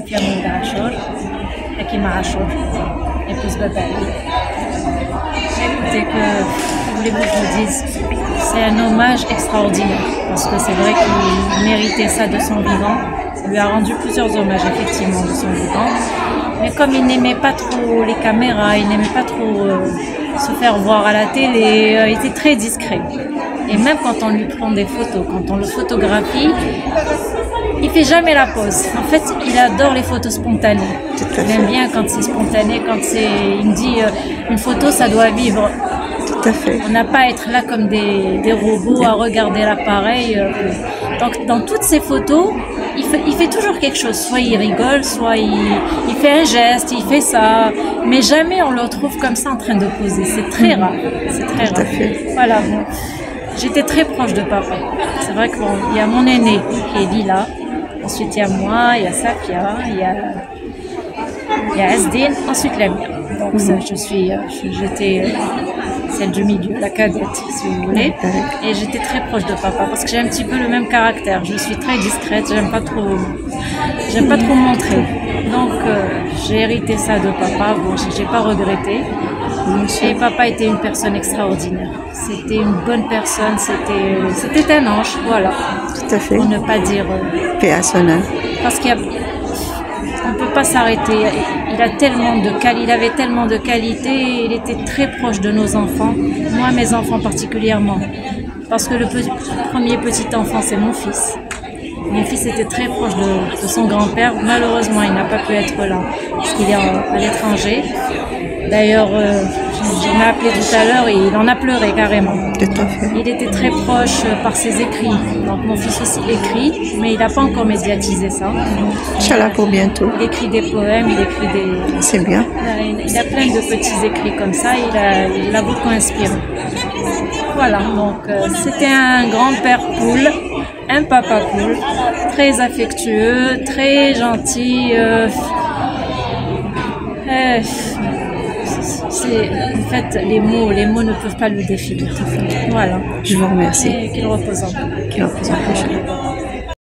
فيها مولد عاشور حكيمة عاشور épouse Baba Ali. Écoutez, que voulez-vous que je vous dise, c'est un hommage extraordinaire parce que c'est vrai qu'il méritait ça de son vivant. Ça lui a rendu plusieurs hommages effectivement de son vivant. Mais comme il n'aimait pas trop les caméras, il n'aimait pas trop se faire voir à la télé, il était très discret. Et même quand on lui prend des photos, quand on le photographie, il fait jamais la pose. En fait, il adore les photos spontanées. Il aime bien quand c'est spontané, quand c'est... Il me dit, une photo, ça doit vivre. Tout à fait. On n'a pas à être là comme des robots à regarder l'appareil. Donc, dans toutes ces photos, il fait toujours quelque chose. Soit il rigole, soit il fait un geste, il fait ça. Mais jamais on le retrouve comme ça en train de poser. C'est très rare. C'est très rare. Tout à fait. Voilà. Bon. J'étais très proche de papa. C'est vrai qu'il y a mon aîné qui est Lila. Ensuite, il y a moi, il y a Safia, il y a Asdine, ensuite la mienne. Donc, ça, j'étais celle du milieu, la cadette, si vous voulez. Et j'étais très proche de papa parce que j'ai un petit peu le même caractère. Je suis très discrète, j'aime pas trop montrer. Donc, j'ai hérité ça de papa. Bon, j'ai pas regretté. Et papa était une personne extraordinaire. C'était une bonne personne, c'était un ange, voilà. Tout à fait. Pour ne pas dire... Paix à son âme. Parce qu'on ne peut pas s'arrêter. Il avait tellement de qualités, il était très proche de nos enfants. Moi, mes enfants particulièrement. Parce que le premier petit enfant, c'est mon fils. Mon fils était très proche de son grand-père. Malheureusement, il n'a pas pu être là parce qu'il est à l'étranger. D'ailleurs, je m'ai appelé tout à l'heure et il en a pleuré carrément. Tout à fait. Il était très proche par ses écrits. Donc mon fils aussi écrit, mais il n'a pas encore médiatisé ça. Inch'Allah pour bientôt. Il écrit des poèmes, il écrit des... C'est bien. Il a plein de petits écrits comme ça, il a beaucoup inspiré. Voilà, donc c'était un grand-père poule, un papa poule, très affectueux, très gentil. En fait, les mots ne peuvent pas le définir. Voilà. Je vous remercie. Et qu'il repose en paix. Qu'il repose en paix.